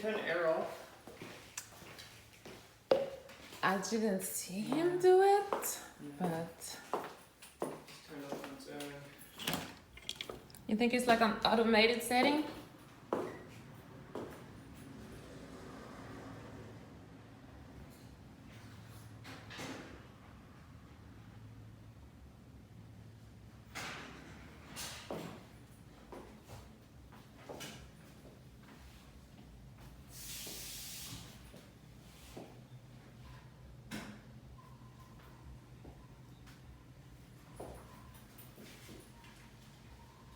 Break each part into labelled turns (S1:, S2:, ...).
S1: turn the air off?
S2: I didn't see him do it, but
S1: Turn it off on its own.
S2: you think it's like an automated setting?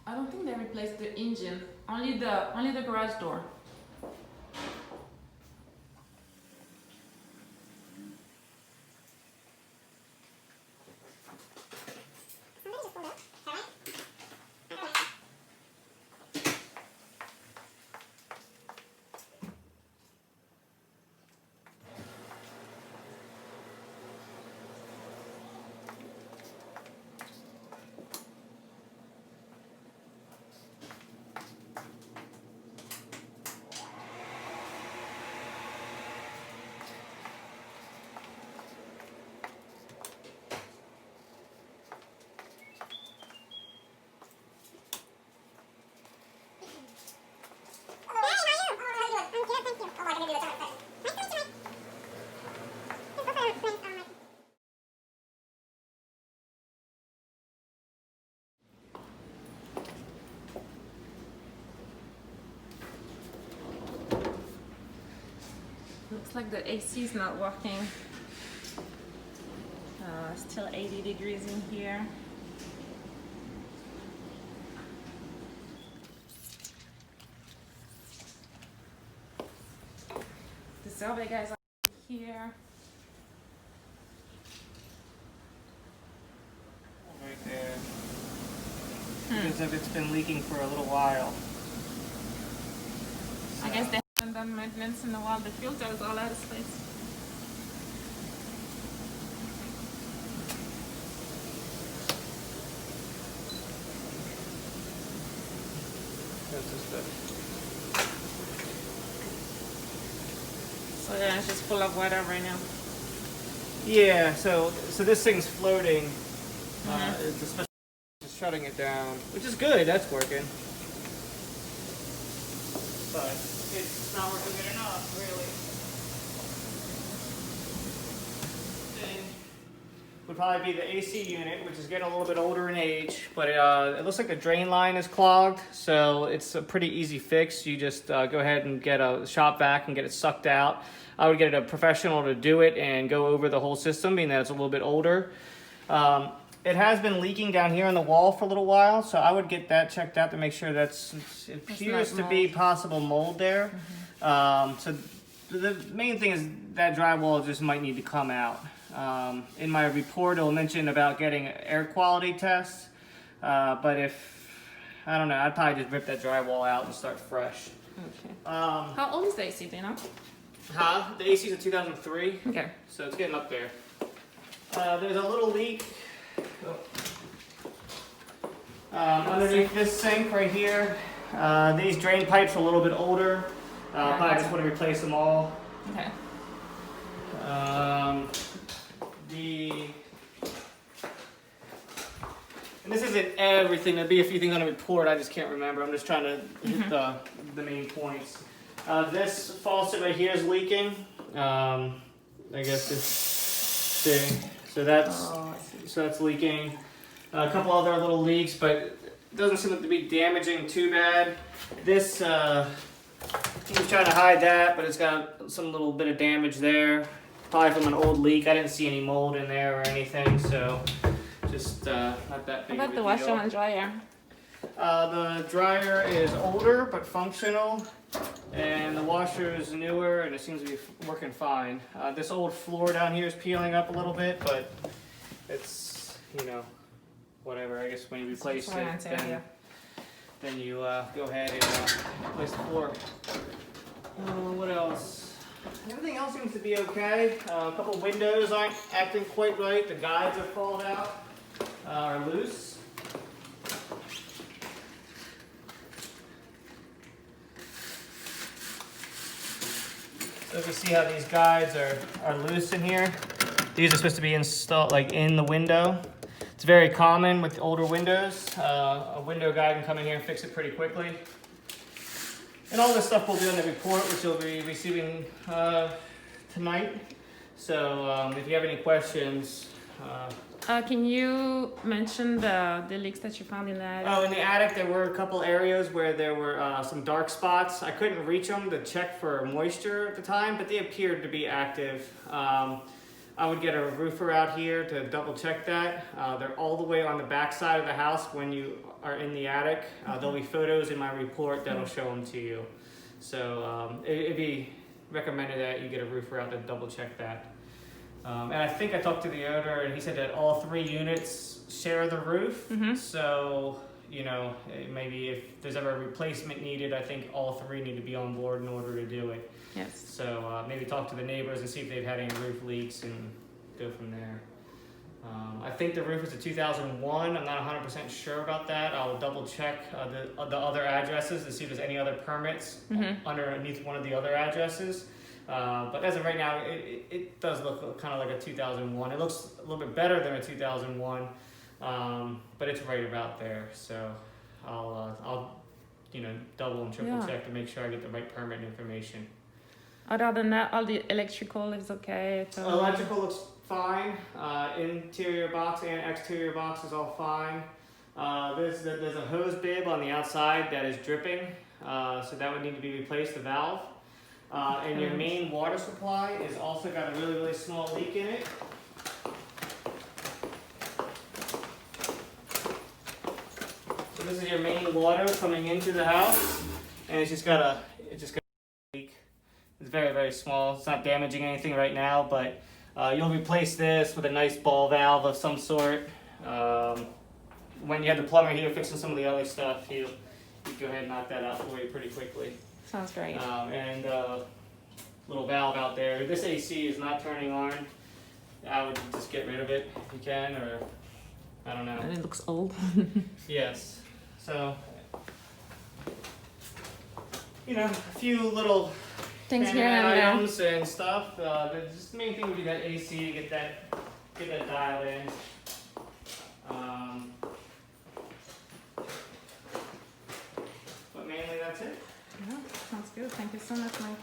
S2: I don't think they replaced the engine, only the garage door. Looks like the AC is not working. Still 80 degrees in here. The survey guys are here.
S1: Right there. Because if it's been leaking for a little while.
S2: I guess they haven't done maintenance in a while. The filter is all out of space.
S1: That's just it.
S2: So yeah, it's just full of water right now.
S1: Yeah, so this thing's floating. It's especially just shutting it down, which is good. That's working. But it's not working good enough, really. Then would probably be the AC unit, which is getting a little bit older in age, but it looks like the drain line is clogged, so it's a pretty easy fix. You just go ahead and get a shop vac and get it sucked out. I would get a professional to do it and go over the whole system, being that it's a little bit older. It has been leaking down here on the wall for a little while, so I would get that checked out to make sure it appears to be possible mold there. So the main thing is that drywall just might need to come out. In my report, it'll mention about getting air quality tests, but I don't know, I'd probably just rip that drywall out and start fresh.
S2: Okay. How old is the AC, do you know?
S1: The AC is a 2003.
S2: Okay.
S1: So it's getting up there. There's a little leak underneath this sink right here. These drain pipes are a little bit older. Probably just want to replace them all.
S2: Okay.
S1: And this isn't everything. There'll be a few things on the report. I just can't remember. I'm just trying to hit the main points. This faucet right here is leaking. I guess it's thing. So that's leaking. A couple other little leaks, but it doesn't seem to be damaging too bad. This he was trying to hide that, but it's got some little bit of damage there. Probably from an old leak. I didn't see any mold in there or anything, so just not that big.
S2: How about the washer and dryer?
S1: The dryer is older but functional, and the washer is newer, and it seems to be working fine. This old floor down here is peeling up a little bit, but it's, you know, whatever. I guess when you replace it, then you go ahead and replace the floor. What else? Everything else seems to be okay. A couple windows aren't acting quite right. The guides are falling out, are loose. So you can see how these guides are loose in here. These are supposed to be installed like in the window. It's very common with older windows. A window guy can come in here and fix it pretty quickly. And all this stuff will be on the report, which you'll be receiving tonight. So if you have any questions.
S2: Can you mention the leaks that you found in the attic?
S1: Oh, in the attic, there were a couple areas where there were some dark spots. I couldn't reach them to check for moisture at the time, but they appeared to be active. I would get a roofer out here to double check that. They're all the way on the back side of the house when you are in the attic. There'll be photos in my report that'll show them to you. So it'd be recommended that you get a roofer out to double check that. And I think I talked to the owner and he said that all 3 units share the roof. So, you know, maybe if there's ever a replacement needed, I think all 3 need to be on board in order to do it.
S2: Yes.
S1: So maybe talk to the neighbors and see if they've had any roof leaks and go from there. I think the roof is a 2001. I'm not 100% sure about that. I'll double check the other addresses to see if there's any other permits underneath one of the other addresses. But as of right now, it does look kind of like a 2001. It looks a little bit better than a 2001, but it's right about there. So I'll double and triple check to make sure I get the right permit information.
S2: Other than that, all the electrical is okay.
S1: Electrical looks fine. Interior box and exterior box is all fine. There's a hose bib on the outside that is dripping, so that would need to be replaced, the valve. And your main water supply is also got a really, really small leak in it. So this is your main water coming into the house, and it's just got a leak. It's very, very small. It's not damaging anything right now, but you'll replace this with a nice ball valve of some sort. When you have the plumber here fixing some of the other stuff, he'll go ahead and knock that out for you pretty quickly.
S2: Sounds great.
S1: And little valve out there. This AC is not turning on. I would just get rid of it if you can, or I don't know.
S2: And it looks old.
S1: Yes. So, a few little
S2: things here and there.
S1: items and stuff. The main thing would be that AC to get that dialed in. But mainly that's it.
S2: Yeah, sounds good. Thank you so much, Mike.